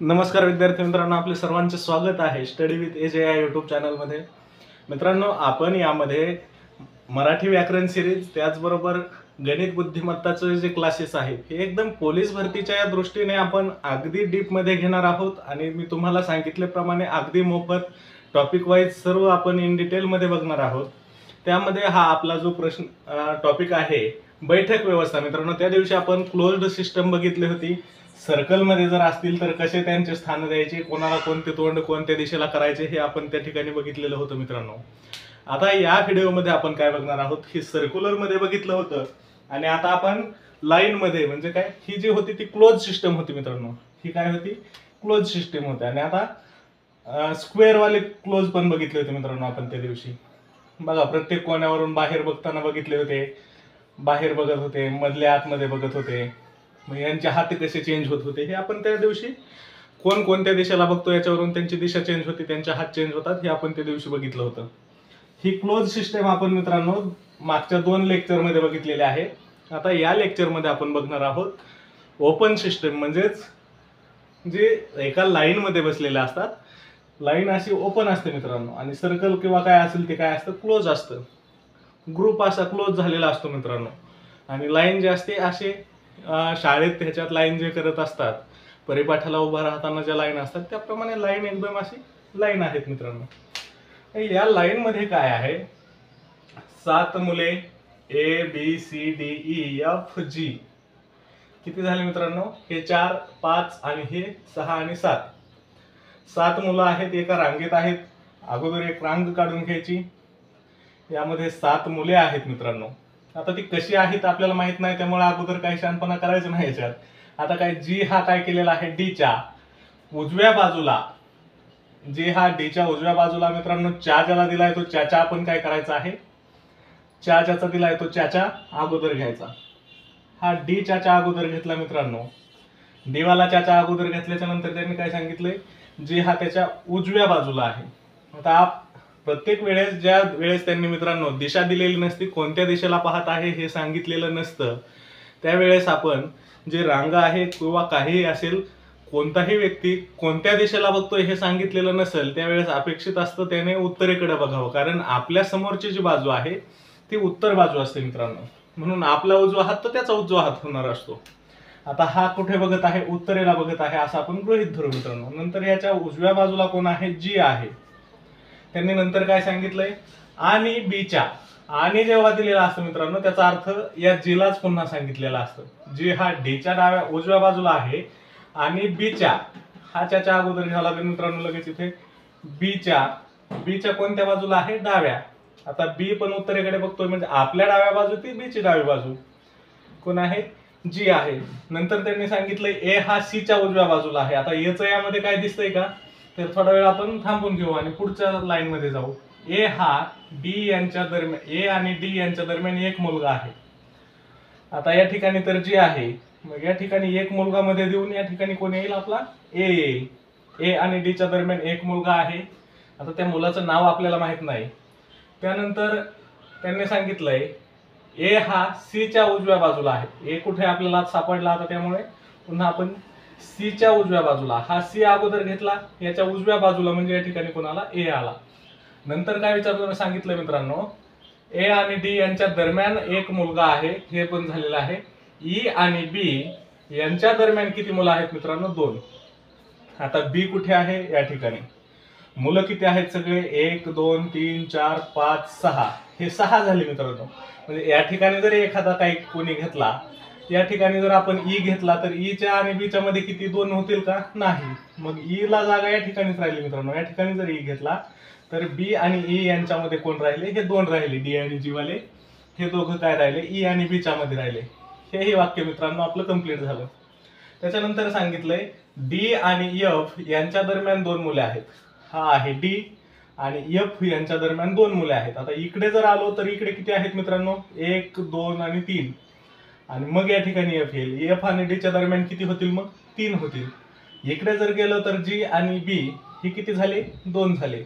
नमस्कार विद्यार्थी मित्रांनो, आपले सर्वांचे स्वागत आहे स्टडी विथ एजे या यूट्यूब चॅनलमध्ये। मित्रांनो, आपण यामध्ये मराठी व्याकरण सिरीज त्याचबरोबर गणित बुद्धिमत्ताचे जे क्लासेस आहेत हे एकदम पोलीस भरतीच्या या दृष्टीने आपण अगदी डीपमध्ये घेणार आहोत आणि मी तुम्हाला सांगितल्याप्रमाणे अगदी मोफत टॉपिक वाईज सर्व आपण इन डिटेलमध्ये बघणार आहोत। त्यामध्ये हा आपला जो प्रश्न टॉपिक आहे बैठक व्यवस्था। मित्रांनो, त्या दिवशी आपण क्लोज्ड सिस्टम बघितली होती। सर्कलमध्ये जर असतील तर कसे त्यांचे स्थान द्यायचे, कोणाला कोणते तोंड कोणत्या दिशेला करायचे हे आपण त्या ठिकाणी बघितलेलं होतं। मित्रांनो, आता या व्हिडिओमध्ये आपण काय बघणार आहोत, ही सर्क्युलर मध्ये बघितलं होतं आणि आता आपण लाईन मध्ये म्हणजे काय, ही जी होती ती क्लोज सिस्टम होती। मित्रांनो, ही काय होती, क्लोज सिस्टम होती। आणि आता स्क्वेअर वाले क्लोज पण बघितले होते मित्रांनो आपण त्या दिवशी। बघा, प्रत्येक कोण्यावरून बाहेर बघताना बघितले होते, बाहेर बघत होते, मधल्या आतमध्ये बघत होते, मग यांचे हात कसे चेंज होत होते हे आपण त्या दिवशी, कोण कोणत्या दिशेला बघतो याच्यावरून त्यांची दिशा चेंज होती, त्यांचे हात चेंज होतात हे आपण त्या दिवशी बघितलं होतं। ही क्लोज सिस्टम आपण मित्रांनो मागच्या 2 लेक्चरमध्ये बघितलेले आहे। आता या लेक्चरमध्ये आपण बघणार आहोत ओपन सिस्टम, म्हणजेच जे एका लाईन मध्ये बसलेले असतात, लाईन अशी ओपन असते मित्रांनो, आणि सर्कल किंवा काय असेल ते काय असतं, क्लोज असतं। ग्रुप असा क्लोज झालेला असतो मित्रांनो, आणि लाईन जे असते असे शाळेत ह्याच्यात लाईन जे करत असतात, परिपाठाला उभा राहताना ज्या लाईन असतात त्याप्रमाणे लाईन एकदम अशी लाईन आहेत मित्रांनो। या लाईन मध्ये काय आहे, 7 मुले A B C D E F G, किती झाले मित्रांनो, हे 4 5 आणि हे 6 आणि 7, 7 मुलं आहेत, एका रांगेत आहेत। अगोदर एक रांग काढून घ्यायची, यामध्ये 7 मुले आहेत मित्रांनो। आता ती कशी आहेत आपल्याला माहित नाही, त्यामुळे अगोदर काही शहाणपणा करायचं नाही याच्यात। आता काय, जी हा काय केलेला आहे, डीच्या उजव्या बाजूला, जी हा डीच्या उजव्या बाजूला मित्रांनो च्या ज्याला दिलाय तो च्या आपण काय करायचा आहे, च्या ज्याचा दिलाय तो च्या अगोदर घ्यायचा। हा डी च्या अगोदर घेतला मित्रांनो, डी वाला च्या अगोदर घेतल्याच्या नंतर त्यांनी काय सांगितलंय, जी हा त्याच्या उजव्या बाजूला आहे। आता प्रत्येक वेळेस ज्या वेळेस त्यांनी मित्रांनो दिशा दिलेली नसती, कोणत्या दिशेला पाहत आहे हे सांगितलेलं नसतं, त्यावेळेस आपण जे रांग आहे किंवा काही असेल, कोणताही व्यक्ती कोणत्या दिशेला बघतोय हे सांगितलेलं नसेल, त्यावेळेस अपेक्षित असतं त्याने उत्तरेकडे बघावं, कारण आपल्या समोरची जी बाजू आहे ती उत्तर बाजू असते मित्रांनो, म्हणून आपला उजवा हात तर त्याचा उजवा हात होणार असतो। आता हा कुठे बघत आहे, उत्तरेला बघत आहे असं आपण गृहीत धरू मित्रांनो। नंतर याच्या उजव्या बाजूला कोण आहे, जी आहे। त्यांनी नंतर काय सांगितलंय, आणि बीच्या, आणि जेव्हा दिलेला असतो मित्रांनो त्याचा अर्थ या जीलाच पुन्हा सांगितलेला असतं। जी हा डीच्या डाव्या उजव्या बाजूला आहे आणि बीच्या, हा च्या अगोदर घ्यावा लागेल मित्रांनो लगेच इथे, बीच्या कोणत्या बाजूला आहे, डाव्या। आता बी पण उत्तरेकडे बघतोय, म्हणजे आपल्या डाव्या बाजू ती बीची डावी बाजू कोण आहे, जी आहे। नंतर त्यांनी सांगितलंय ए हा सी च्या उजव्या बाजूला आहे। आता याचं यामध्ये काय दिसतंय का, तर थोडा वेळ आपण थांबून घेऊ आणि पुढच्या लाईन मध्ये जाऊ। ए हा डी यांच्या दरम्यान, ए आणि डी यांच्या दरम्यान एक मुलगा आहे। आता या ठिकाणी तर जी आहे, मग या ठिकाणी एक मुलगा मध्ये देऊन या ठिकाणी कोण येईल, आपला ए येईल। ए आणि डी च्या दरम्यान एक मुलगा आहे। आता त्या मुलाचं नाव आपल्याला माहित नाही। त्यानंतर त्यांनी सांगितलंय ए हा सी च्या उजव्या बाजूला आहे। ए कुठे आपल्याला सापडला, आता त्यामुळे पुन्हा आपण सी च्या उजव्या बाजूला, हा सी अगोदर घेतला, याच्या उजव्या बाजूला म्हणजे या ठिकाणी कोणाला, ए आला। नंतर काय विचारलं, सांगितलं मित्रांनो, ए आणि डी यांच्या दरम्यान एक मुलगा आहे, हे पण झालेलं आहे। ई आणि बी यांच्या दरम्यान किती मुलं आहेत मित्रांनो, 2। आता बी कुठे आहे, या ठिकाणी मुलं किती आहेत, सगळे 1 2 3 4 5 6, हे 6 झाले मित्रांनो। म्हणजे या ठिकाणी जर एखादा काही कोणी घेतला, या ठिकाणी जर आपण ई घेतला तर ई च्या आणि बी च्या मध्ये किती 2 होतील का, नाही। मग ई ला जागा या ठिकाणीच राहिली मित्रांनो। या ठिकाणी जर ई घेतला तर बी आणि ई यांच्यामध्ये कोण राहिले, हे 2 राहिले, डी आणि जी वाले, हे दोघं काय राहिले, ई आणि बी च्या मध्ये राहिले। हे वाक्य मित्रांनो आपलं कंप्लीट झालं। त्याच्यानंतर सांगितलंय डी आणि एफ यांच्या दरम्यान 2 मुले आहेत। हा आहे डी आणि एफ यांच्या दरम्यान 2 मुले आहेत। आता इकडे जर आलो तर इकडे किती आहेत मित्रांनो, 1 2 आणि 3, आणि मग या ठिकाणी एफ येईल। एफ आणि डी च्या दरम्यान किती होतील, मग 3 होतील। इकडे जर गेलो तर जी आणि बी ही किती झाले, 2 झाले।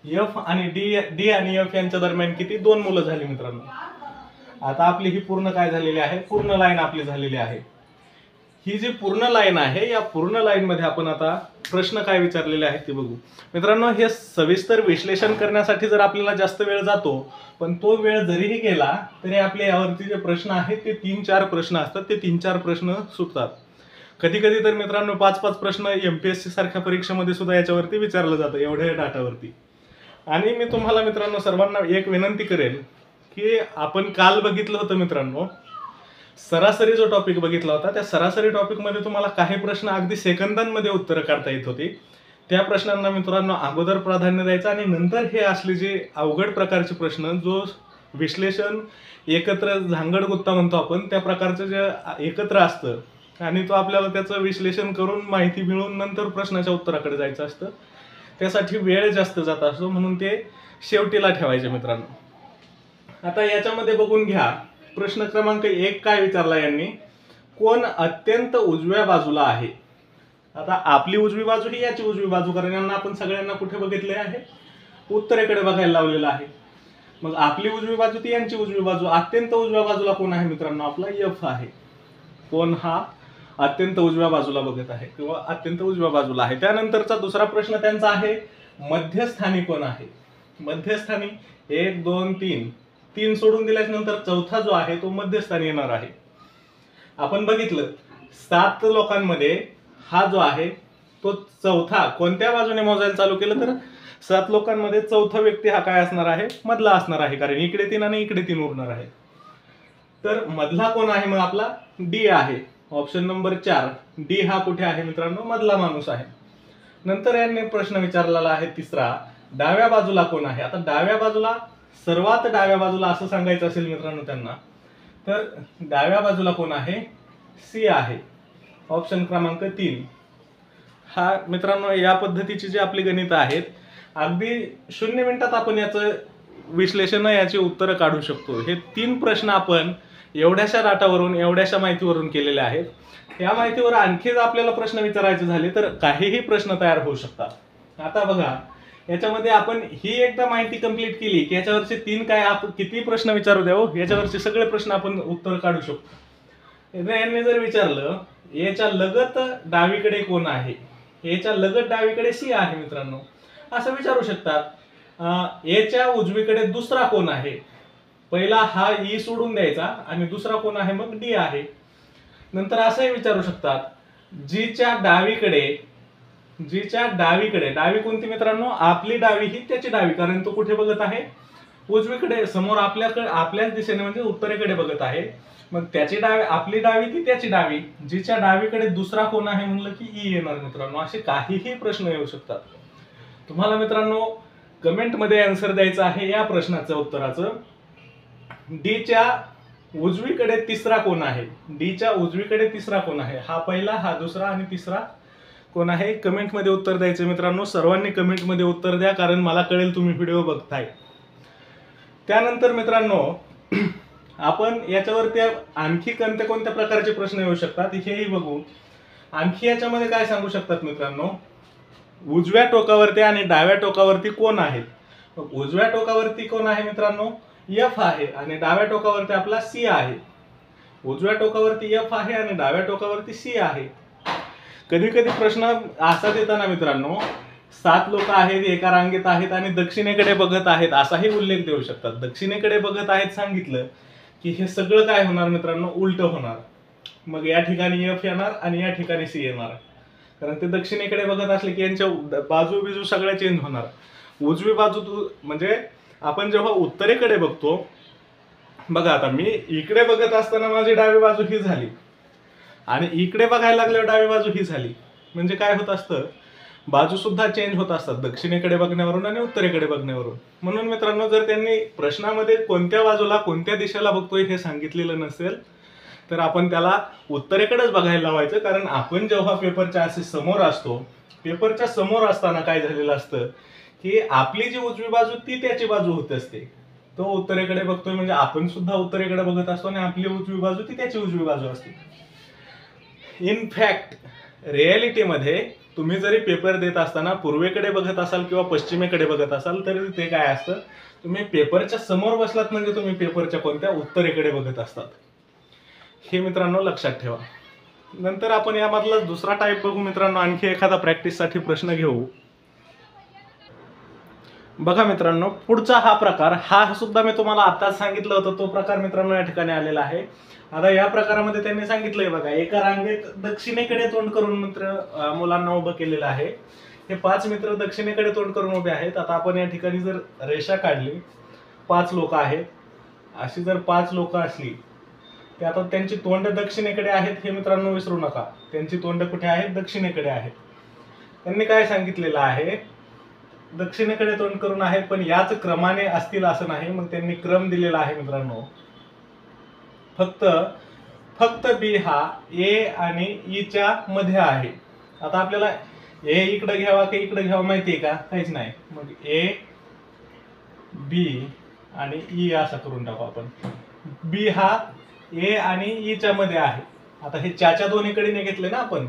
एफ आणि डी आणि एफ यांच्या दरम्यान किती, 2 मुलं झाली मित्रांनो। आता आपली ही पूर्ण काय झालेली आहे, पूर्ण लाईन आपली झालेली आहे। ही जी पूर्ण लाईन आहे या पूर्ण लाईन मध्ये आपण आता प्रश्न काय विचारलेले आहेत ते बघू. मित्रांनो, हे सविस्तर विश्लेषण करण्यासाठी जर आपल्याला जास्त वेळ जातो, पण तो वेळ जरीही गेला तरी आपले यावरती जे प्रश्न आहेत ते 3-4 प्रश्न असतात, ते 3-4 प्रश्न सुटतात. कधी कधी तर मित्रांनो 5-5 प्रश्न MPSC सारख्या परीक्षेमध्ये सुद्धा याच्यावरती विचारलं जातं, एवढ्या डाटावरती. आणि मी तुम्हाला मित्रांनो सर्वांना एक विनंती करेल की आपण काल बघितलं होतं मित्रांनो, सरासरी जो टॉपिक बघितला होता, त्या सरासरी टॉपिक मध्ये तुम्हाला काही प्रश्न अगदी सेकंदांमध्ये उत्तर काढता येत होती. त्या प्रश्नांना मित्रांनो अगोदर प्राधान्य द्यायचं आणि नंतर हे असले जे अवघड प्रकारचे प्रश्न, जो विश्लेषण एकत्र झांगड गुत्ता म्हणतो आपण, त्या प्रकारचं जे एकत्र असतं आणि तो आपल्याला त्याचं विश्लेषण करून माहिती मिळवून नंतर प्रश्नाच्या उत्तराकडे जायचं असतं, त्यासाठी वेळ जास्त जात असतो, म्हणून ते शेवटीला ठेवायचे मित्रांनो. आता याच्यामध्ये बघून घ्या, प्रश्न क्रमांक 1 काय विचारला यांनी, कोण अत्यंत उजव्या बाजूला आहे. आता आपली उजवी बाजू ही याची उजवी बाजू, कारण यांना आपण सगळ्यांना कुठे बघितले आहे, उत्तरेकडे बघायला लावलेलं आहे. मग आपली उजवी बाजू ती यांची उजवी बाजू, अत्यंत उजव्या बाजूला कोण आहे मित्रांनो, आपला F आहे. कोण हा अत्यंत उजव्या बाजूला बघत आहे किंवा अत्यंत उजव्या बाजूला आहे. त्यानंतरचा दुसरा प्रश्न त्यांचा आहे, मध्यस्थानी कोण आहे. मध्यस्थानी 1 2 3 सोडून दिल्यानंतर चौथा जो आहे तो मध्यस्थानी येणार आहे. आपण बघितलं 7 लोकांमध्ये हा जो आहे तो चौथा कोणत्या बाजूने मोजायला चालू केलं तर 7 लोकांमध्ये चौथा व्यक्ती हा काय असणार आहे, मधला असणार आहे, कारण इकडे 3 आणि इकडे 3 उरणार आहे. तर मधला कोण आहे, मग आपला डी आहे. ऑप्शन नंबर 4 डी हा कुठे आहे मित्रांनो, मधला माणूस आहे. नंतर यांनी प्रश्न विचारलेला आहे तिसरा, डाव्या बाजूला कोण आहे. आता डाव्या बाजूला, सर्वात डाव्या बाजूला असं सांगायचं असेल मित्रांनो त्यांना, तर डाव्या बाजूला कोण आहे, सी आहे. ऑप्शन क्रमांक 3 हा मित्रांनो, या पद्धतीची जी आपली गणित आहेत, अगदी 0 मिनिटात आपण याचं विश्लेषण, याची उत्तरं काढू शकतो. हे 3 प्रश्न आपण एवढ्याशा डाटावरून, एवढ्याशा माहितीवरून केलेले आहेत. या माहितीवर आणखी आपल्याला प्रश्न विचारायचे झाले तर काहीही प्रश्न तयार होऊ शकतात. आता बघा, याच्यामध्ये आपण ही एकदा माहिती कंप्लीट केली की याच्यावरचे 3 काय, आपण किती प्रश्न विचारू द्यावं, याच्यावरचे सगळे प्रश्न आपण उत्तर काढू शकतो. यांनी जर विचारलं याच्या लगत डावीकडे कोण आहे, याच्या लगत डावीकडे सी आहे मित्रांनो, असं विचारू शकतात. याच्या उजवीकडे दुसरा कोण आहे, पहिला हा ई सोडून द्यायचा आणि दुसरा कोण आहे मग डी आहे. नंतर असंही विचारू शकतात, जीच्या डावीकडे, डावी कोणती मित्रांनो, आपली डावी ही त्याची डावी, कारण तो कुठे बघत आहे, उजवीकडे, समोर आपल्याच दिशेने म्हणजे उत्तरेकडे बघत आहे. मग त्याची डावी, आपली डावी ती त्याची डावी, जीच्या डावीकडे दुसरा कोण आहे म्हणलं की ई येणार मित्रांनो. असे काहीही प्रश्न येऊ शकतात. तुम्हाला मित्रांनो कमेंट मध्ये आन्सर द्यायचं आहे या प्रश्नाचं उत्तराचं. डीच्या उजवीकडे तिसरा कोण आहे, डीच्या उजवीकडे तिसरा कोण आहे, हा पहिला, हा दुसरा आणि तिसरा कोण आहे, कमेंट मध्ये उत्तर द्यायचं मित्रांनो. सर्वांनी कमेंट मध्ये उत्तर द्या, कारण मला कळेल तुम्ही व्हिडिओ बघताय. त्यानंतर मित्रांनो आपण याच्यावरती आणखी कोणत्या प्रकारचे प्रश्न येऊ शकतात हेही बघू. आणखी याच्यामध्ये काय सांगू शकतात मित्रांनो, उजव्या टोकावरती आणि डाव्या टोकावरती कोण आहेत. उजव्या टोकावरती कोण आहे मित्रांनो, F आहे आणि डाव्या टोकावरती आपला सी आहे. उजव्या टोकावरती F आहे आणि डाव्या टोकावरती सी आहे. कधी कधी प्रश्न असा देताना मित्रांनो 7 लोक आहेत, एका रांगेत आहेत आणि दक्षिणेकडे बघत आहेत असाही उल्लेख देऊ शकतात. दक्षिणेकडे बघत आहेत सांगितलं की हे सगळं काय होणार मित्रांनो, उलट होणार. मग या ठिकाणी F येणार आणि या ठिकाणी सी येणार, कारण ते दक्षिणेकडे बघत असले की यांच्या बाजू सगळ्या चेंज होणार. उजवी बाजू म्हणजे आपण जेव्हा उत्तरेकडे बघतो, बघा आता मी इकडे बघत असताना माझी डावी बाजू ही झाली आणि इकडे बघायला लागल्यावर डावी बाजू ही झाली, म्हणजे काय होत असतं, बाजू सुद्धा चेंज होत असतात दक्षिणेकडे बघण्यावरून आणि उत्तरेकडे बघण्यावरून. म्हणून मित्रांनो जर त्यांनी प्रश्नामध्ये कोणत्या बाजूला, कोणत्या दिशेला बघतोय हे सांगितलेलं नसेल तर आपण त्याला उत्तरेकडेच बघायला लावायचं. कारण आपण जेव्हा पेपरच्या असे समोर असतो, पेपरच्या समोर असताना काय झालेलं असतं की आपली जी उजवी बाजू ती त्याची बाजू होत असते. तो उत्तरेकडे बघतोय म्हणजे आपण सुद्धा उत्तरेकडे बघत असतो आणि आपली उजवी बाजू ती त्याची उजवी बाजू असते. इनफॅक्ट रिॲलिटीमध्ये तुम्ही जरी पेपर देत असताना पूर्वेकडे बघत असाल किंवा पश्चिमेकडे बघत असाल तरी ते काय असतं, तुम्ही पेपरच्या समोर बसलात म्हणजे तुम्ही पेपरच्या कोणत्या उत्तरेकडे बघत असतात. हे मित्रांनो लक्षात ठेवा. नंतर आपण यामधला दुसरा टाईप बघू मित्रांनो, आणखी एखादा प्रॅक्टिससाठी प्रश्न घेऊ. बघा मित्रांनो, पुढचा हा प्रकार, हा सुद्धा मी तुम्हाला आताच सांगितलं होतं, तो प्रकार मित्रांनो या ठिकाणी आलेला आहे. आता या प्रकारामध्ये त्यांनी सांगितलंय बघा, एका रांगेत दक्षिणेकडे तोंड करून मुलांना उभं केलेलं आहे. हे 5 मित्र दक्षिणेकडे तोंड करून उभे आहेत. आता आपण या ठिकाणी जर रेषा काढली, 5 लोक आहेत, अशी जर 5 लोक असली, ते आता त्यांची तोंड दक्षिणेकडे आहेत हे मित्रांनो विसरू नका. त्यांची तोंड कुठे आहेत? दक्षिणेकडे आहेत. त्यांनी काय सांगितलेलं आहे? दक्षिणेकडे तोंड करून आहेत, पण याच क्रमाने असतील असं नाही. मग त्यांनी क्रम दिलेला आहे मित्रांनो. फक्त बी हा ए आणि ई च्या मध्ये आहे. आता आपल्याला ए इकडे घ्यावा की इकडे घ्यावा माहितीये का? काहीच नाही. मग ए बी आणि ई असं करून टाकू आपण. बी हा ए आणि ई च्या मध्ये आहे. आता हे च्या दोन्हीकडे नाही घेतले ना आपण,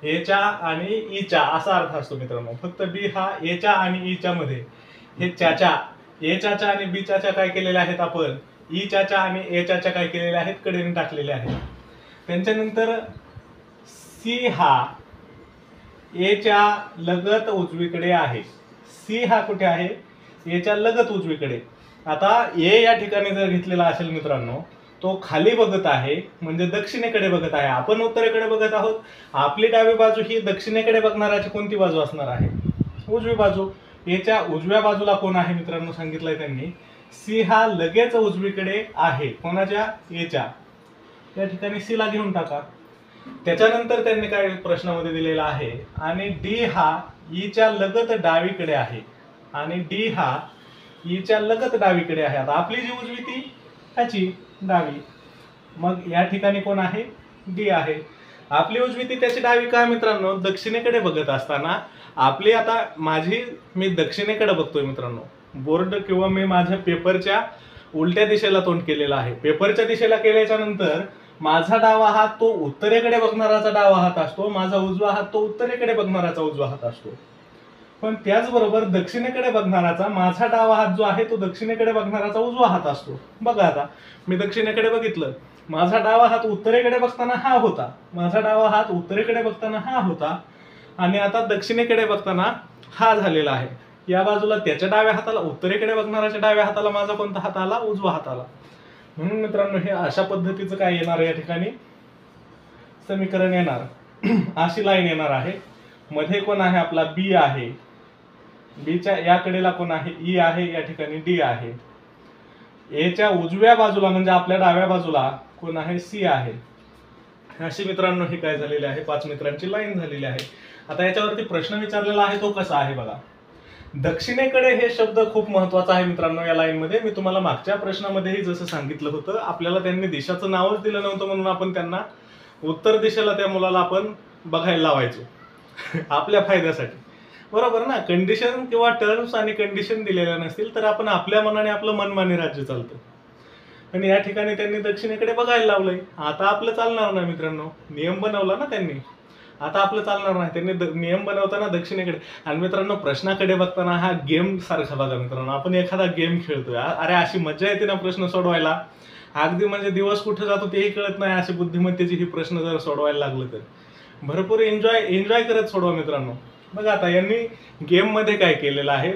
ए च्या आणि ई च्या असा अर्थ असतो मित्रांनो. फक्त बी हा ए च्या आणि ई च्या मध्ये. हे च्या ए च्या आणि बी च्या काय केलेले आहेत आपण? ई च्या आणि ए च्या काय केलेले आहेत? कडेने टाकलेले आहेत. त्यांच्यानंतर सी हा ए च्या लगत उजवीकडे आहे. सी हा कुठे आहे? ए च्या लगत उजवीकडे. आता ए या ठिकाणी जर घेतलेला असेल मित्रांनो, तो खाली बघत आहे, म्हणजे दक्षिणेकडे बघत आहे. आपण उत्तरेकडे बघत आहोत. आपली डावी बाजू ही दक्षिणेकडे बघणाराची कोणती बाजू असणार आहे? उजवी बाजू. एच्या उजव्या बाजूला कोण आहे मित्रांनो? सांगितलंय त्यांनी सी हा लगेच उजवीकडे आहे. कोणाच्या? एच्या. त्या ठिकाणी सी ला घेऊन टाका. त्याच्यानंतर त्यांनी काय प्रश्नामध्ये दिलेला आहे? आणि डी हा ई च्या लगत डावीकडे आहे. आणि डी हा ई च्या लगत डावीकडे आहे. आता आपली जी उजवी ती ह्याची डावी. मग या ठिकाणी कोण आहे? डी आहे. आपली उजवी ती त्याची डावी का मित्रांनो? दक्षिणेकडे बघत असताना आपली, आता मी दक्षिणेकडे बघतोय मित्रांनो. बोर्ड किंवा मी माझ्या पेपरच्या उलट्या दिशेला तोंड केलेलं आहे. पेपरच्या दिशेला केल्याच्या नंतर माझा डावा हात तो उत्तरेकडे बघणाराचा डावा हात असतो, माझा उजवा हात तो उत्तरेकडे बघणाराचा उजवा हात असतो. पण त्याचबरोबर दक्षिणेकडे बघणाराचा माझा डावा हात जो आहे तो दक्षिणेकडे बघणाराचा उजवा हात असतो. बघा, आता मी दक्षिणेकडे बघितलं, माझा डावा हात उत्तरेकडे बघताना हा होता, माझा डावा हात उत्तरेकडे बघताना हा होता, आणि आता दक्षिणेकडे बघताना हा झालेला आहे. या बाजूला त्याच्या डाव्या हाताला, उत्तरेकडे बघणाऱ्याच्या डाव्या हाताला माझा कोणता हात आला? उजवा हात आला. म्हणून मित्रांनो हे अशा पद्धतीचं काय येणार या ठिकाणी? समीकरण येणार. अशी लाईन येणार आहे. मध्ये कोण आहे? आपला बी आहे. बीच्या या कडेला कोण आहे? ई आहे. या ठिकाणी डी आहे. एच्या उजव्या बाजूला म्हणजे आपल्या डाव्या बाजूला कोण आहे? सी आहे. अशी मित्रांनो हे काय झालेले आहे? 5 मित्रांची लाईन झालेली आहे. आता याच्यावरती प्रश्न विचारलेला आहे, तो कसा आहे बघा. दक्षिणेकडे हे शब्द खूप महत्वाचा आहे मित्रांनो या लाईन मध्ये. मी तुम्हाला मागच्या प्रश्नामध्येही जसं सांगितलं होतं, आपल्याला त्यांनी देशाचं नावच दिलं नव्हतं, म्हणून आपण त्यांना उत्तर दिशेला त्या मुलाला आपण बघायला लावायचो आपल्या फायद्यासाठी. बरोबर ना? कंडिशन किंवा टर्म्स आणि कंडिशन दिलेल्या नसतील तर आपण आपल्या मनाने, आपलं मनमानी राज्य चालतं. आणि या ठिकाणी त्यांनी दक्षिणेकडे बघायला लावलंय. आता आपलं चालणार नाही मित्रांनो. नियम बनवला ना त्यांनी, आता आपलं चालणार नाही. त्यांनी नियम बनवताना दक्षिणेकडे. आणि मित्रांनो प्रश्नाकडे बघताना हा गेम सारखा बघा मित्रांनो, आपण एखादा गेम खेळतोय. अरे अशी मजा येते ना प्रश्न सोडवायला, अगदी म्हणजे दिवस कुठे जातो तेही कळत नाही. अशी बुद्धिमत्तेची ही प्रश्न जर सोडवायला लागलं तर भरपूर एन्जॉय करत सोडवा मित्रांनो. बघा आता यांनी गेम मध्ये काय केलेलं आहे,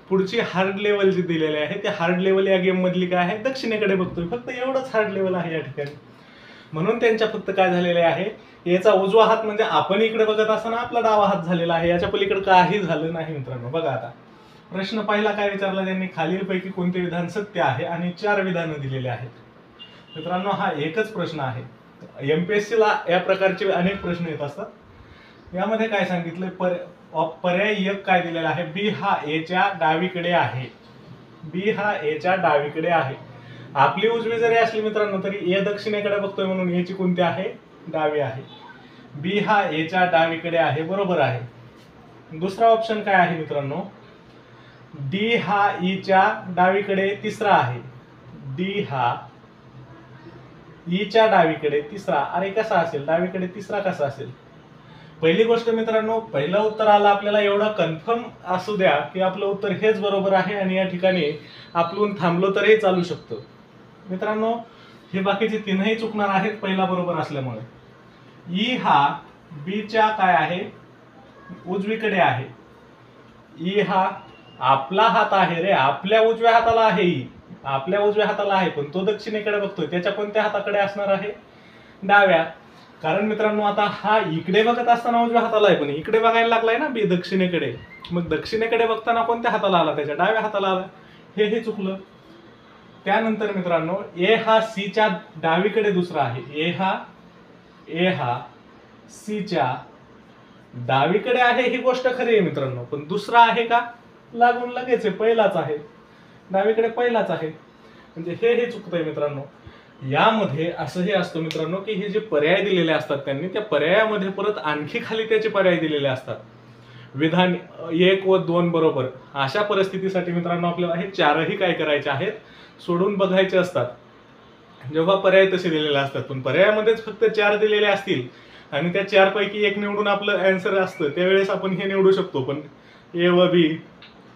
पुढची हार्ड लेवल जी दिलेली आहे, त्या हार्ड लेवल या गेम मधली काय आहे? दक्षिणेकडे बघतोय. फक्त एवढंच हार्ड लेवल आहे या ठिकाणी. म्हणून त्यांच्या फक्त काय झालेले आहे, याचा उजवा हात म्हणजे आपण इकडे बघत असताना आपला डावा हात झालेला आहे. याच्या पलीकडे काही झालं नाही मित्रांनो. बघा आता प्रश्न पहिला काय विचारला त्यांनी? खालीलपैकी कोणते विधान सत्य आहे? आणि 4 विधानं दिलेले आहेत. मित्रांनो हा एकच प्रश्न आहे. एमपीएससी ला या प्रकारचे अनेक प्रश्न येत असतात. यामध्ये काय सांगितलं? पर्याय 1 काय दिलेला आहे? बी हा ए च्या डावीकडे आहे. बी हा ए च्या डावीकडे आहे. आपली उजवी जरी असली मित्रांनो तरी ए दक्षिणेकडे बघतोय, म्हणून ए ची कोणती आहे? डावी आहे. बी हा ए च्या डावीकडे आहे. बरोबर आहे. दुसरा ऑप्शन काय आहे मित्रांनो? डी हा ई च्या डावीकडे तिसरा आहे. डी हा ई च्या डावीकडे तिसरा. अरे कसा असेल? डावीकडे तिसरा कसा असेल? पहिली गोष्ट मित्रांनो, पहिलं उत्तर आलं आपल्याला, एवढं कन्फर्म असू द्या की आपलं उत्तर हेच बरोबर आहे आणि या ठिकाणी आपण थांबलो तरीही चालू शकतो मित्रांनो. हे बाकीचे 3ही चुकणार आहेत पहिला बरोबर असल्यामुळे. ई हा बीच्या काय आहे, उजवीकडे आहे. ई हा आपला हात आहे रे, आपल्या उजव्या हाताला आहे. ई आपल्या उजव्या हाताला आहे, पण तो दक्षिणेकडे बघतोय. त्याच्या कोणत्या हाताकडे असणार आहे, डाव्या. कारण मित्रांनो आता हा इकडे बघत असताना उजव्या हाताला आहे, पण इकडे बघायला लागलाय ना बी दक्षिणेकडे. मग दक्षिणेकडे बघताना कोणत्या हाताला आला, त्याच्या डाव्या हाताला आला. हे चुकलं. त्यानंतर मित्रांनो ए हा सी च्या डावीकडे दुसरा आहे. ए हा सी च्या डावीकडे आहे ही गोष्ट खरी आहे मित्रांनो, पण दुसरा आहे का, लागून लगेच आहे, पहिलाच आहे, डावीकडे पहिलाच आहे. म्हणजे हे चुकतंय मित्रांनो. यामध्ये असंही असतं मित्रांनो की हे जे पर्याय दिलेले असतात त्यांनी, त्या पर्यायामध्ये परत आणखी खाली त्याचे पर्याय दिलेले असतात. विधान 1 व 2 बरोबर. अशा परिस्थितीसाठी मित्रांनो आपल्याला हे चारही काय करायचे आहेत, सोडून बघायचे असतात. जेव्हा पर्याय तसे दिलेले असतात, पण पर्यायामध्येच फक्त 4 दिलेले असतील आणि त्या 4 पैकी एक निवडून आपलं आन्सर असतं, त्यावेळेस आपण हे निवडू शकतो. पण ए व बी,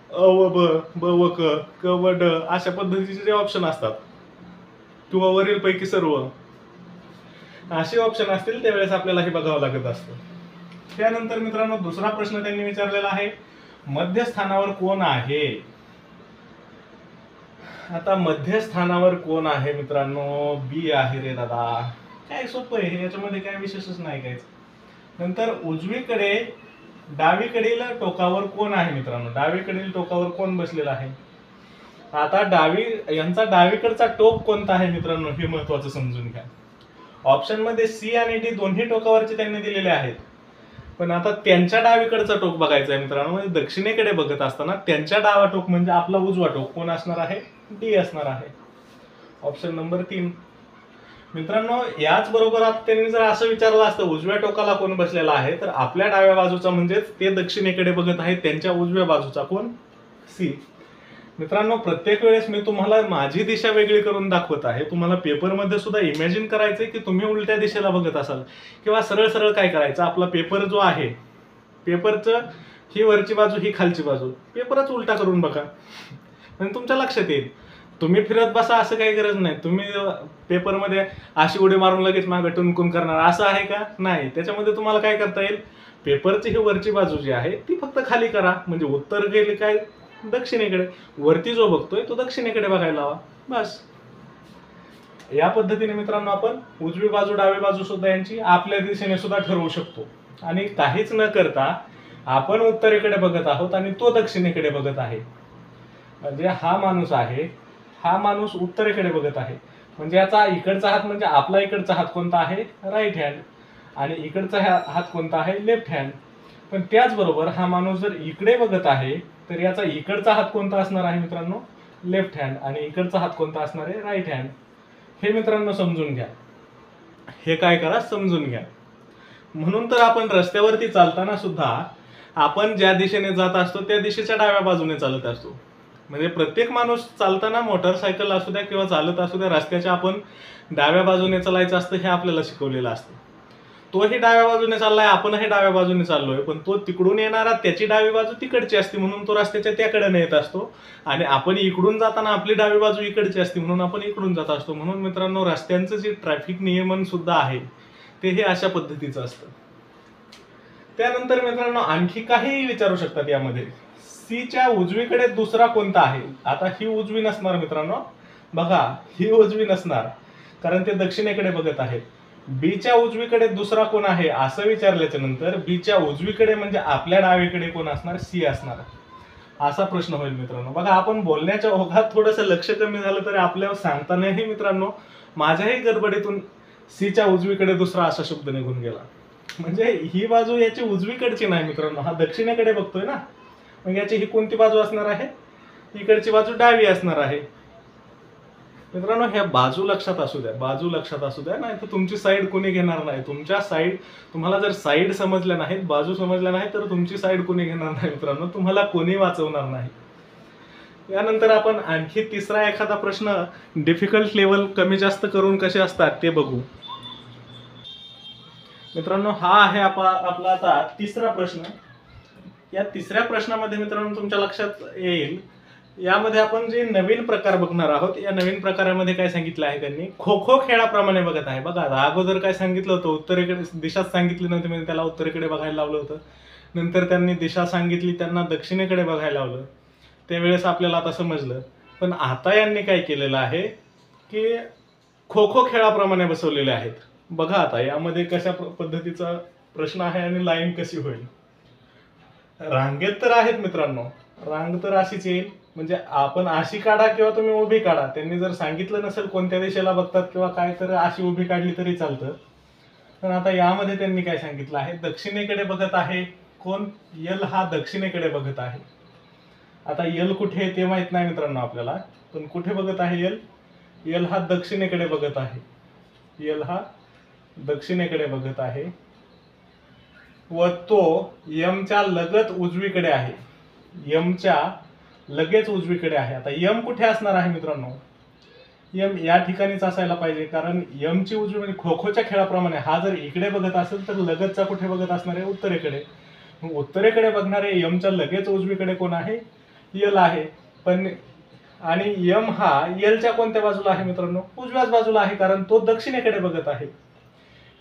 अ व ब, ब व क, क व ड अशा पद्धतीचे जे ऑप्शन असतात किंवा वरील पैकी सर्व असे ऑप्शन असतील, त्यावेळेस आपल्याला हे बघावं लागत असतं. त्यानंतर मित्रांनो दुसरा प्रश्न त्यांनी विचारलेला आहे, मध्यस्थानावर कोण आहे. आता मध्यस्थानावर कोण आहे मित्रांनो, बी आहे रे दादा. काय सोपं आहे, याच्यामध्ये काय विशेषच नाही काहीच. नंतर उजवीकडे डावीकडील टोकावर कोण आहे मित्रांनो, डावीकडील टोकावर कोण बसलेला आहे. आता यांचा डावीकडचा टोक कोणता आहे मित्रांनो, हे महत्वाचं समजून घ्या. ऑप्शन मध्ये सी आणि डी दोन्ही टोकावरचे त्यांनी दिलेले आहेत, पण आता त्यांच्या डावीकडचा टोक बघायचा आहे मित्रांनो. म्हणजे दक्षिणेकडे बघत असताना त्यांच्या डावा टोक म्हणजे आपला उजवा टोक कोण असणार आहे, डी असणार आहे. Option number 3. मित्रांनो याच बरोबर आता त्यांनी जर असं विचारलं असतं उजव्या टोकाला कोण बसलेला आहे, तर आपल्या डाव्या बाजूचा म्हणजेच ते दक्षिणेकडे बघत आहे त्यांच्या उजव्या बाजूचा कोण, सी. मित्रांनो प्रत्येक वेळेस मी तुम्हाला माझी दिशा वेगळी करून दाखवत आहे. तुम्हाला पेपरमध्ये सुद्धा इमॅजिन करायचंय की तुम्ही उलट्या दिशेला बघत असाल, किंवा सरळ सरळ काय करायचं, आपला पेपर जो आहे, पेपरचं ही वरची बाजू ही खालची बाजू, पेपरच उलटा करून बघा म्हणजे तुमच्या लक्षात येईल. तुम्ही फिरत बसा असं काही गरज नाही. तुम्ही पेपरमध्ये अशी उडी मारून लगेच मागे टुनकून करणार असं आहे का, नाही. त्याच्यामध्ये तुम्हाला काय करता येईल, पेपरची ही वरची बाजू जी आहे ती फक्त खाली करा, म्हणजे उत्तर गेले काय दक्षिणेकडे, वरती जो बघतोय तो दक्षिणेकडे बघायला हवा, बस. या पद्धतीने मित्रांनो आपण उजवी बाजू डावी बाजू सुद्धा यांची आपल्या दिशेने सुद्धा ठरवू शकतो. आणि काहीच न करता आपण उत्तरेकडे बघत आहोत आणि तो दक्षिणेकडे बघत आहे. म्हणजे हा माणूस आहे, हा माणूस उत्तरेकडे बघत आहे, म्हणजे याचा इकडचा हात म्हणजे आपला इकडचा हात कोणता आहे, राईट हँड, आणि इकडचा हात कोणता आहे, लेफ्ट हँड. पण त्याचबरोबर हा माणूस जर इकडे बघत आहे तर याचा इकडचा हात कोणता असणार आहे मित्रांनो, लेफ्ट हँड, आणि इकडचा हात कोणता असणार आहे, राईट हँड. हे मित्रांनो समजून घ्या, हे काय करा समजून घ्या. म्हणून तर आपण रस्त्यावरती चालताना सुद्धा आपण ज्या दिशेने जात असतो त्या दिशेच्या डाव्या बाजूने चालत असतो. म्हणजे प्रत्येक माणूस चालताना, मोटरसायकल असू द्या किंवा चालत असू द्या, रस्त्याच्या आपण डाव्या बाजूने चालायचं असतं, हे आपल्याला शिकवलेलं असतं. तोही डाव्या बाजूने चाललाय, आपणही डाव्या बाजूने चाललोय, पण तो तिकडून येणारा त्याची डावी बाजू तिकडची असते म्हणून तो रस्त्याच्या त्याकडे येत असतो, आणि आपण इकडून जाताना आपली डावी बाजू इकडची असते म्हणून आपण इकडून जात असतो. म्हणून मित्रांनो रस्त्यांचं जे ट्रॅफिक नियमन सुद्धा आहे ते हे अशा पद्धतीचं असतं. त्यानंतर मित्रांनो आणखी काही विचारू शकतात यामध्ये. सी च्या उजवीकडे दुसरा कोणता आहे. आता ही उजवी नसणार मित्रांनो, बघा ही उजवी नसणार कारण ते दक्षिणेकडे बघत आहेत. बी च्या उजवीकडे दुसरा कोण आहे असं विचारल्याच्या नंतर बी च्या उजवीकडे म्हणजे आपल्या डावीकडे कोण असणार, सी असणार, असा प्रश्न होईल मित्रांनो. बघा आपण बोलण्याच्या ओघात थोडंसं लक्ष कमी झालं तरी आपल्याला सांगतानाही मित्रांनो माझ्याही गडबडीतून सी च्या उजवीकडे दुसरा असा शब्द निघून गेला. म्हणजे ही बाजू याची उजवीकडची नाही मित्रांनो, हा दक्षिणेकडे बघतोय ना, मग याची ही कोणती बाजू असणार आहे, इकडची बाजू डावी असणार आहे. मित्रांनो ह्या बाजू लक्षात असू द्या, बाजू लक्षात असू द्या, नाही तर तुमची साईड कोणी घेणार नाही. तुमच्या साईड, तुम्हाला जर साईड समजल्या नाहीत, बाजू समजल्या नाही तर तुमची साईड कोणी घेणार नाही मित्रांनो, तुम्हाला कोणी वाचवणार नाही. यानंतर आपण आणखी तिसरा एखादा प्रश्न डिफिकल्ट लेवल कमी जास्त करून कसे असतात ते बघू मित्रांनो. हा आहे आपला आता तिसरा प्रश्न. या तिसऱ्या प्रश्नामध्ये मित्रांनो तुमच्या लक्षात येईल यामध्ये आपण जे नवीन प्रकार बघणार आहोत, या नवीन प्रकारामध्ये काय सांगितलं आहे त्यांनी, खो खो खेळाप्रमाणे बघत आहे. बघा आता अगोदर काय सांगितलं होतं, उत्तरेकडे दिशाच सांगितली नव्हती म्हणजे त्याला उत्तरेकडे बघायला लावलं होतं. नंतर त्यांनी दिशा सांगितली, त्यांना दक्षिणेकडे बघायला लावलं. त्यावेळेस आपल्याला आता समजलं. पण आता यांनी काय केलेलं आहे की खो खो खेळाप्रमाणे बसवलेले आहेत. बघा आता यामध्ये कशा पद्धतीचा प्रश्न आहे आणि लाईन कशी होईल. रांगेत तर आहेत मित्रांनो, रांग तर अशीच येईल. म्हणजे आपण अशी काढा किंवा तुम्ही उभी काढा. त्यांनी जर सांगितलं नसेल कोणत्या दिशेला बघतात किंवा काय, तर अशी उभी काढली तरी चालतं. पण आता यामध्ये त्यांनी काय सांगितलं आहे, दक्षिणेकडे बघत आहे. कोण? यल हा दक्षिणेकडे बघत आहे. आता यल कुठे आहे ते माहित नाही मित्रांनो आपल्याला, पण कुठे बघत आहे यल? यल हा दक्षिणेकडे बघत आहे. यल हा दक्षिणेकडे बघत आहे व तो यमच्या लगत उजवीकडे आहे. यमच्या लगेच उजवीकडे आहे. आता यम कुठे असणार आहे मित्रांनो? यम या ठिकाणीच असायला पाहिजे, कारण यमची उजवी म्हणजे खो खोच्या खेळाप्रमाणे हा जर इकडे बघत असेल तर लगतचा कुठे बघत असणार आहे? उत्तरेकडे. उत्तरेकडे बघणारे यमच्या लगेच उजवीकडे कोण आहे? यल आहे. पण आणि यम हा यलच्या कोणत्या बाजूला आहे मित्रांनो? उजव्याच बाजूला आहे, कारण तो दक्षिणेकडे बघत आहे.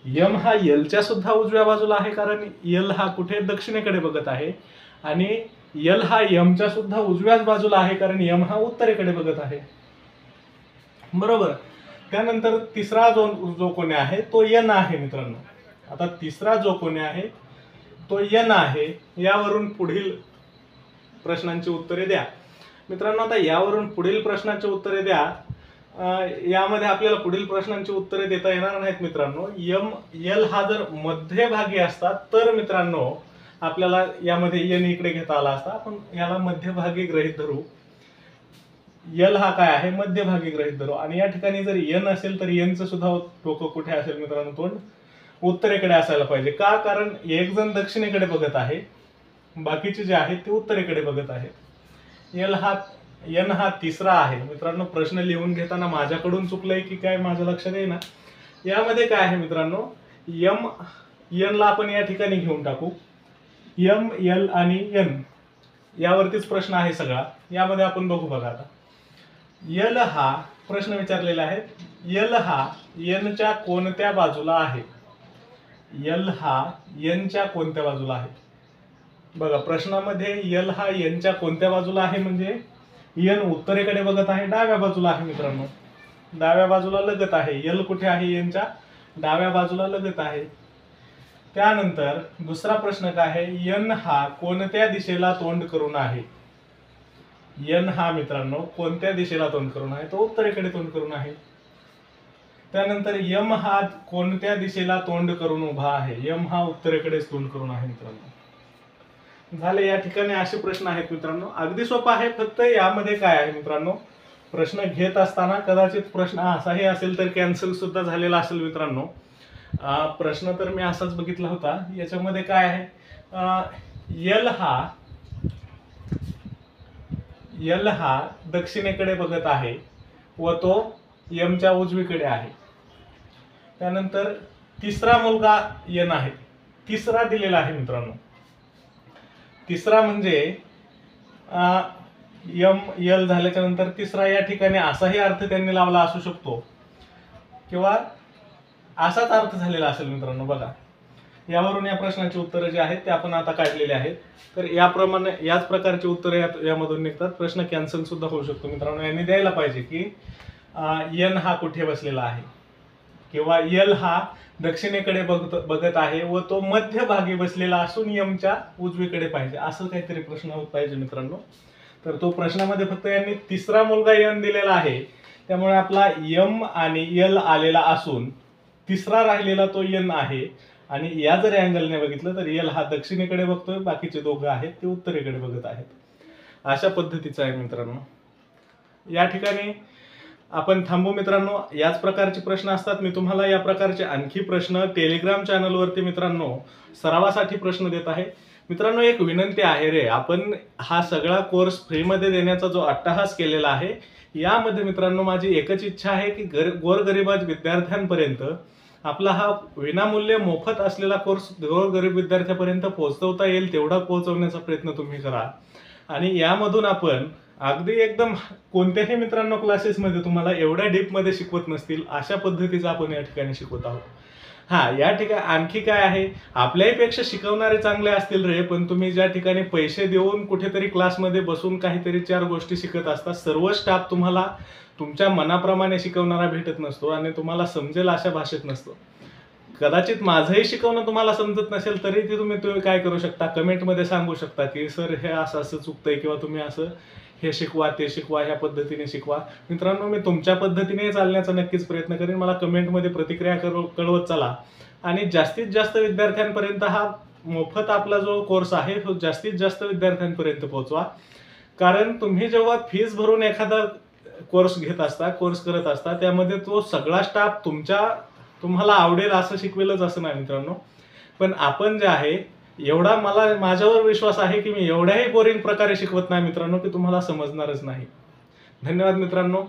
यम हा यलच्या सुद्धा उजव्या बाजूला आहे, कारण यल हा कुठे? दक्षिणेकडे बघत आहे. आणि यल हा यमच्या सुद्धा उजव्याच बाजूला आहे, कारण यम हा उत्तरेकडे बघत आहे. बरोबर. त्यानंतर तिसरा जो कोणी आहे तो यन आहे मित्रांनो. आता तिसरा जो कोणी आहे तो यन आहे. यावरून पुढील प्रश्नांची उत्तरे द्या मित्रांनो. आता यावरून पुढील प्रश्नांची उत्तरे द्या. यामध्ये आपल्याला पुढील प्रश्नांची उत्तरे देता येणार नाहीत मित्रांनो. यल हा जर मध्यभागी असतात तर मित्रांनो आपल्याला यामध्ये यन इकडे घेता आला असता. आपण याला मध्यभागी गृहीत धरू. यल हा काय आहे? मध्यभागी गृहीत धरू. आणि या ठिकाणी जर यन असेल तर यनचं सुद्धा डोकं कुठे असेल मित्रांनो? तोंड उत्तरेकडे असायला पाहिजे. का? कारण एक जण दक्षिणेकडे बघत आहे, बाकीचे जे आहेत ते उत्तरेकडे बघत आहेत. यन हा तिसरा आहे मित्रांनो. प्रश्न लिहून घेताना माझ्याकडून चुकलंय की काय माझ्या लक्षात येईना. यामध्ये काय आहे मित्रांनो, यनला आपण या ठिकाणी घेऊन टाकू. यम, यल आणि यन यावरतीच प्रश्न आहे सगळा. यामध्ये आपण बघू. बघा आता यल हा प्रश्न विचारलेला आहे, यल हा यनच्या कोणत्या बाजूला आहे? यल हा यनच्या कोणत्या बाजूला आहे? बघा प्रश्नामध्ये यल हा यनच्या कोणत्या बाजूला आहे म्हणजे यन उत्तरेकडे बघत आहे, डाव्या बाजूला आहे मित्रांनो. डाव्या बाजूला लगत आहे. यल कुठे आहे? यनच्या डाव्या बाजूला लगत आहे. त्यानंतर दुसरा प्रश्न काय आहे, यन हा कोणत्या दिशेला तोंड करून आहे? यन हा मित्रांनो कोणत्या दिशेला तोंड करून आहे? तो उत्तरेकडे तोंड करून आहे. त्यानंतर यम हा कोणत्या दिशेला तोंड करून उभा आहे? यम हा उत्तरेकडेच तोंड करून आहे मित्रांनो. झाले. या ठिकाणी असे प्रश्न आहेत मित्रांनो. अगदी सोपा आहे. फक्त यामध्ये काय आहे मित्रांनो, प्रश्न घेत असताना कदाचित प्रश्न असाही असेल तर कॅन्सल सुद्धा झालेला असेल मित्रांनो. प्रश्न तर मी असाच बघितला होता. याच्यामध्ये काय आहे, यल हा दक्षिणेकडे बघत आहे व तो यमच्या उजवीकडे आहे. त्यानंतर तिसरा मुलगा यन आहे. तिसरा दिलेला आहे मित्रांनो. तिसरा म्हणजे यम यल झाल्याच्या नंतर तिसरा, या ठिकाणी असाही अर्थ त्यांनी लावला असू शकतो किंवा असाच अर्थ झालेला असेल मित्रांनो. बघा यावरून या प्रश्नाची उत्तरं जी आहेत ते आपण आता काढलेली आहेत. तर याप्रमाणे याच प्रकारची उत्तरे यामधून निघतात. प्रश्न कॅन्सल सुद्धा होऊ शकतो मित्रांनो. यांनी द्यायला पाहिजे की यन हा कुठे बसलेला आहे किंवा यल हा दक्षिणेकडे बघत आहे व तो मध्यभागी बसलेला असून यमच्या उजवीकडे पाहिजे, असं काहीतरी प्रश्न होत पाहिजे मित्रांनो. तर तो प्रश्नामध्ये फक्त यांनी तिसरा मुलगा यन दिलेला आहे, त्यामुळे आपला यम आणि यल आलेला असून तिसरा राहिलेला तो यन आहे. आणि या जर अँगलने बघितलं तर यल हा दक्षिणेकडे बघतोय, बाकीचे दोघं आहेत ते उत्तरेकडे बघत आहेत. अशा पद्धतीचं आहे मित्रांनो. या ठिकाणी आपण थांबू मित्रांनो. याच प्रकारचे प्रश्न असतात. मी तुम्हाला या प्रकारचे आणखी प्रश्न टेलिग्राम चॅनलवरती मित्रांनो सरावासाठी प्रश्न देत आहे. मित्रांनो एक विनंती आहे रे, आपण हा सगळा कोर्स फ्रीमध्ये देण्याचा जो अट्टहास केलेला आहे, यामध्ये मित्रांनो माझी एकच इच्छा आहे की गोरगरीब विद्यार्थ्यांपर्यंत आपला हा विनामूल्य मोफत असलेला कोर्स गोरगरीब विद्यार्थ्यांपर्यंत पोहोचवता येईल तेवढा पोहोचवण्याचा प्रयत्न तुम्ही करा. आणि यामधून आपण अगदी एकदम कोणत्याही मित्रांनो क्लासेसमध्ये तुम्हाला एवढ्या डीपमध्ये शिकवत नसतील अशा पद्धतीचं आपण या ठिकाणी शिकवत आहोत. या ठिकाणी आणखी काय आहे, आपल्याहीपेक्षा शिकवणारे चांगले असतील रे, पण तुम्ही ज्या ठिकाणी पैसे देऊन कुठेतरी क्लासमध्ये बसून काहीतरी 4 गोष्टी शिकत असता, सर्व स्टाफ तुम्हाला तुमच्या मनाप्रमाणे शिकवणारा भेटत नसतो आणि तुम्हाला समजेल अशा भाषेत नसतो. कदाचित माझंही शिकवणं तुम्हाला समजत नसेल तरी ते तुम्ही काय करू शकता, कमेंटमध्ये सांगू शकता की सर हे असं असं चुकतंय किंवा तुम्ही असं हे शिकवा ते शिकवा, ह्या पद्धतीने शिकवा. मित्रांनो, मी तुमच्या पद्धतीने चालण्याचा नक्कीच प्रयत्न करेन. मला कमेंटमध्ये प्रतिक्रिया कळवत चला आणि जास्तीत जास्त विद्यार्थ्यांपर्यंत हा मोफत आपला जो कोर्स आहे तो जास्तीत जास्त विद्यार्थ्यांपर्यंत पोहोचवा. कारण तुम्ही जेव्हा फीस भरून एखादा कोर्स घेत असता, कोर्स करत असता, त्यामध्ये तो सगळा स्टाफ तुम्हाला आवडेल असं शिकवेलच असं नाही मित्रांनो. पण आपण जे आहे एवढा माझ्यावर विश्वास आहे की मी एवढ्याही बोरिंग प्रकारे शिकवत नाही मित्रांनो की तुम्हाला समजणारच नाही. धन्यवाद मित्रांनो.